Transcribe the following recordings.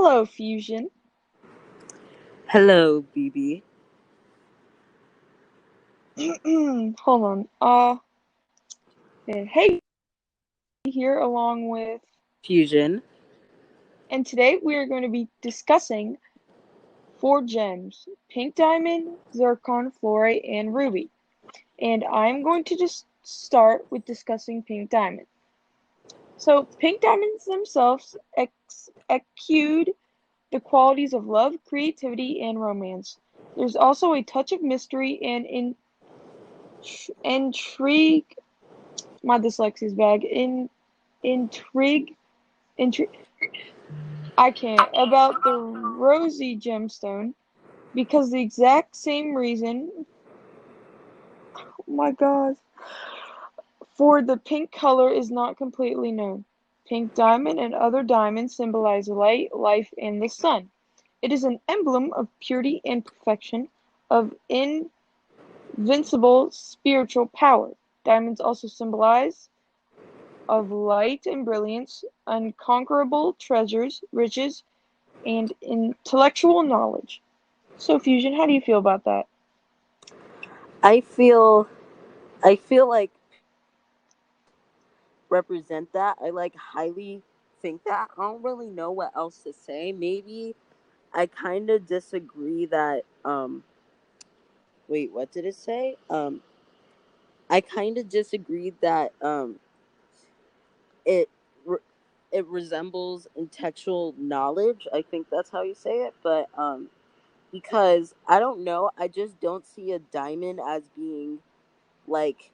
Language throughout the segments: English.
Hello, Fusion. Hello, BB. Hold on. Hey, here along with, Fusion. and today we are going to be discussing four gems: pink diamond, zircon, fluorite, and ruby. And I'm going to just start with discussing pink diamond. So, pink diamonds themselves exude the qualities of love, creativity, and romance. There's also a touch of mystery and intrigue. My dyslexia's bad. Intrigue, intrigue. I can't about the rosy gemstone because the exact same reason. Oh my God. For the pink color is not completely known. Pink diamond and other diamonds symbolize light, life, and the sun. It is an emblem of purity and perfection, of invincible spiritual power. Diamonds also symbolize of light and brilliance, unconquerable treasures, riches, and intellectual knowledge. So, Fusion, how do you feel about that? I feel I feel like represent that. I like highly think that. I don't really know what else to say. Maybe I kind of disagree that wait, what did it say? I kind of disagreed that it re- it resembles intellectual knowledge. I think that's how you say it, but because I don't know, I just don't see a diamond as being like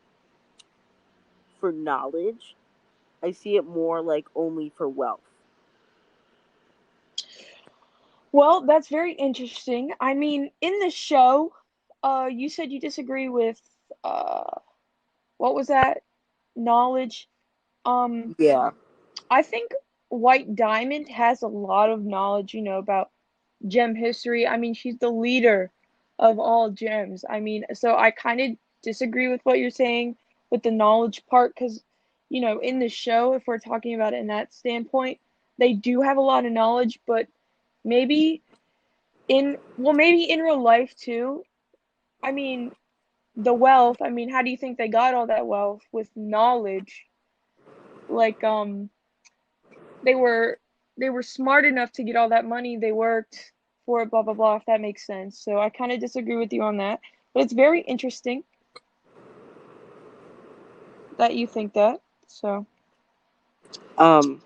for knowledge. I see it more like only for wealth. Well, that's very interesting. I mean, in the show, you said you disagree with uh, what was that? Knowledge. Um, Yeah. I think White Diamond has a lot of knowledge, about gem history. I mean, she's the leader of all gems. I mean, so I kind of disagree with what you're saying with the knowledge part because, in the show, if we're talking about it in that standpoint, they do have a lot of knowledge, but maybe maybe in real life too. I mean, the wealth, I mean, how do you think they got all that wealth with knowledge? Like, they were they were smart enough to get all that money. They worked for it, blah blah blah, if that makes sense. So I kind of disagree with you on that, but it's very interesting that you think that. So, Um.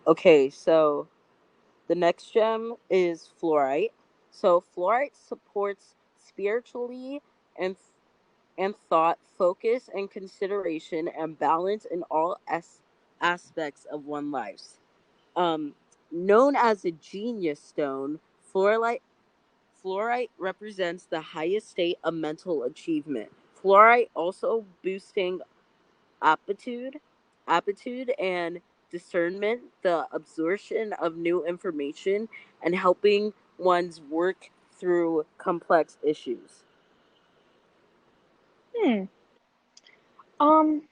Okay. So the next gem is fluorite. So fluorite supports spiritually and thought, focus and consideration and balance in all aspects of one life. Um. Known as a genius stone, fluorite represents the highest state of mental achievement. Fluorite also boosting aptitude, and discernment, the absorption of new information, and helping one's work through complex issues. hmm. Um,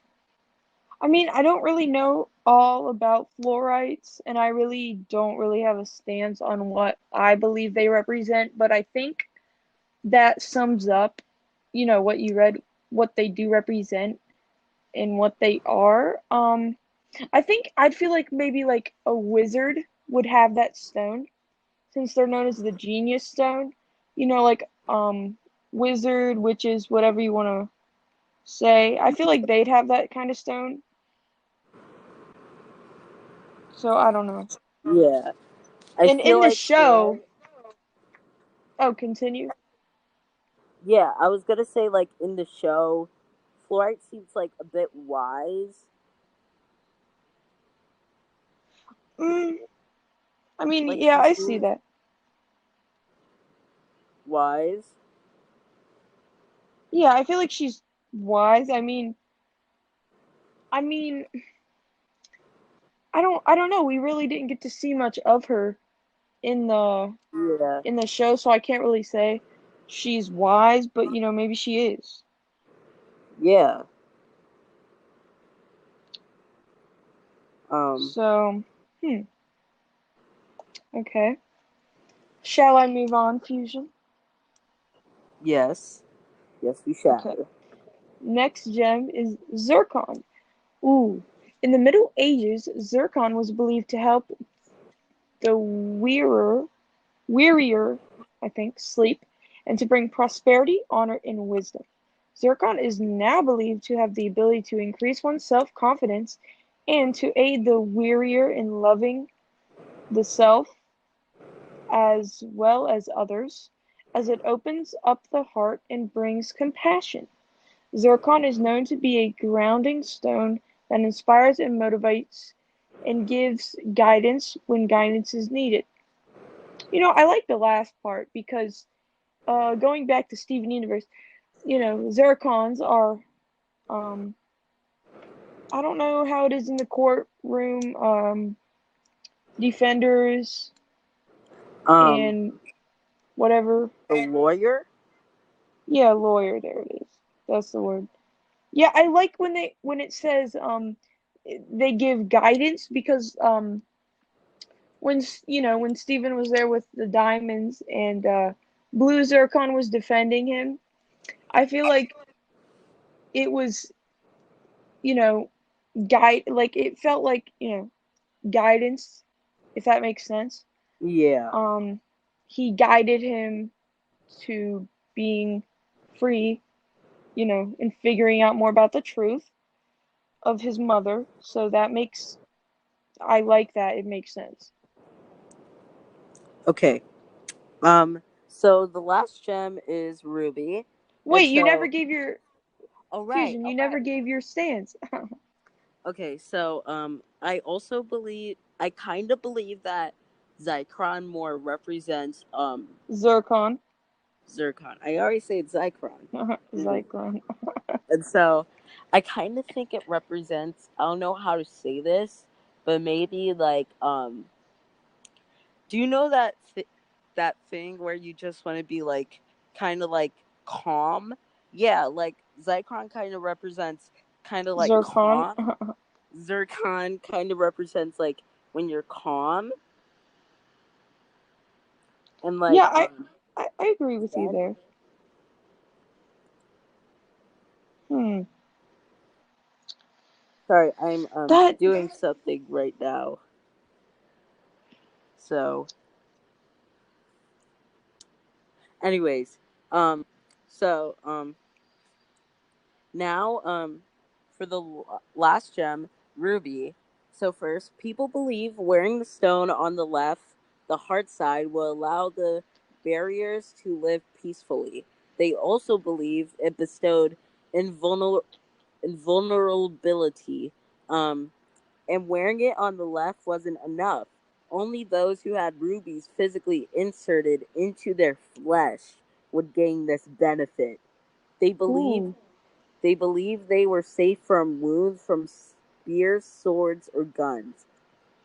I mean, I don't really know all about fluorites, and I really don't really have a stance on what I believe they represent, but I think that sums up, what you read, what they do represent and what they are. I think I'd feel like maybe like a wizard would have that stone since they're known as the genius stone. Like wizard, witches, whatever you want to say. I feel like they'd have that kind of stone. So I don't know. Yeah, I And feel in the like show, fluorite. oh, continue. Yeah, I was gonna say like in the show, fluorite seems like a bit wise. Mm, I mean, Like yeah, she I see seems that. wise. Yeah, I feel like she's wise. I mean, I don't know. We really didn't get to see much of her in the Yeah, in the show, so I can't really say she's wise, but maybe she is. yeah. Um, So, hmm, Okay. Shall I move on, Fusion? Yes. Yes, we Okay. shall. Next gem is zircon. Ooh. In the Middle Ages, zircon was believed to help the wearier, I think, sleep, and to bring prosperity, honor, and wisdom. Zircon is now believed to have the ability to increase one's self-confidence and to aid the wearier in loving the self as well as others, as it opens up the heart and brings compassion. Zircon is known to be a grounding stone that inspires and motivates and gives guidance when guidance is needed. I like the last part because going back to Steven Universe, Zircons are um I don't know how it is in the courtroom, defenders Um, and whatever. the lawyer. Yeah, lawyer, there it is. That's the word. Yeah, I like when it says they give guidance because when Steven was there with the diamonds and Blue Zircon was defending him, I feel like it was, you know, guide like it felt like, guidance, if that makes sense. Yeah. Um he guided him to being free, and figuring out more about the truth of his mother. So I like that. It makes sense. Okay. Um. So the last gem is ruby, and Wait, you never so. gave your All right. Fusion, All you never right. gave your stance. Okay. So I also believe. I kind of believe that Zycron more represents Zircon. zircon. I already said Zycron. Mhm. Zyklon. And so I kind of think it represents, I don't know how to say this, but maybe like do you know that thing where you just want to be like kind of like calm? Yeah, like Zycron kind of represents kind of like Zircon. calm. Zircon kind of represents like when you're calm and like Yeah, I agree with you zen. there. Hmm. Sorry, I'm That doing something right now. So anyways, um so now, for the last gem, ruby. So first, people believe wearing the stone on the left, the heart side, will allow the barriers to live peacefully. They also believe it bestowed invulnerability. Um, and wearing it on the left wasn't enough. Only those who had rubies physically inserted into their flesh would gain this benefit. They believe ooh. they were safe from wounds from spears, swords, or guns.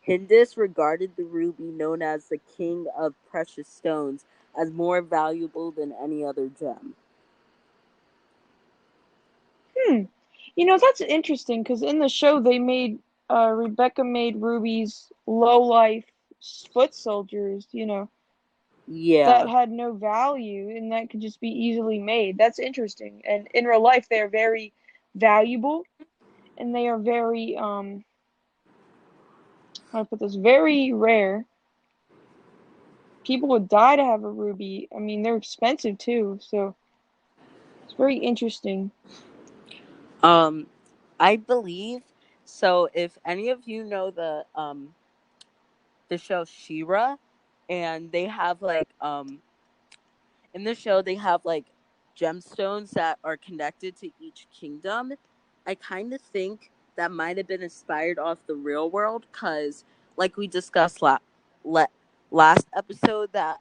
Hindus regarded the ruby, known as the king of precious stones, as more valuable than any other gem. Hmm. That's interesting because in the show Rebecca made Ruby's low life foot soldiers, that Yeah. had no value and that could just be easily made. That's interesting. And in real life, they are very valuable and they are very, how to put this, very rare. People would die to have a ruby. I mean, they're expensive too, so it's very interesting. Um, I believe so. If any of you know the show Shira, and they have like in the show they have like gemstones that are connected to each kingdom. I kind of think that might have been inspired off the real world because like we discussed la- last episode that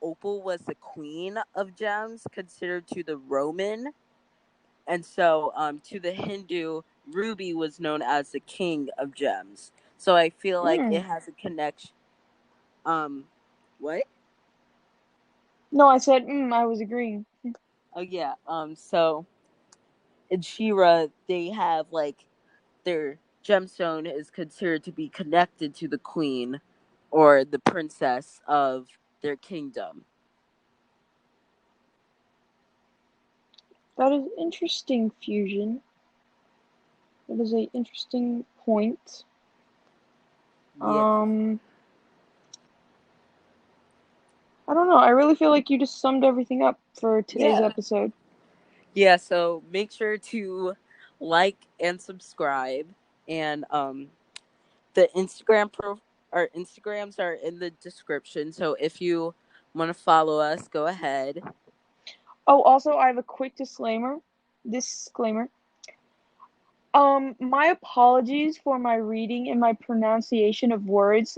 opal was the queen of gems considered to the Roman, and so to the Hindu, ruby was known as the king of gems. So I feel like it Mm. has a connection. um what No, I said, I was agreeing. Oh yeah. So in Shira, they have like their gemstone is considered to be connected to the queen. or the princess of their kingdom. That is interesting, Fusion. That is a interesting point. Yeah. Um, I don't know. I really feel like you just summed everything up for today's Yeah. episode. Yeah, so make sure to like and subscribe, and the our Instagrams are in the description. So if you want to follow us, go ahead. Oh, also, I have a quick disclaimer. Disclaimer. My apologies for my reading and my pronunciation of words.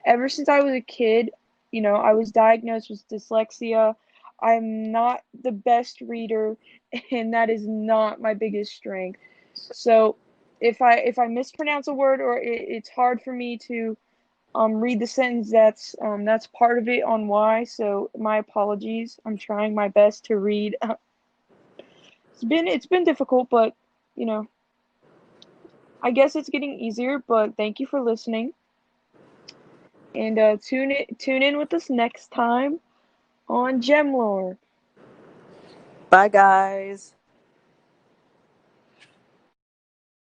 Ever since I was a kid, I was diagnosed with dyslexia. I'm not the best reader, and that is not my biggest strength. So, if I mispronounce a word or it's hard for me to read the sentence, that's part of it on why. So, my apologies. I'm trying my best to read. It's been difficult, but you know, I guess it's getting easier. But thank you for listening, and tune in with us next time on Gemlore. Bye, guys.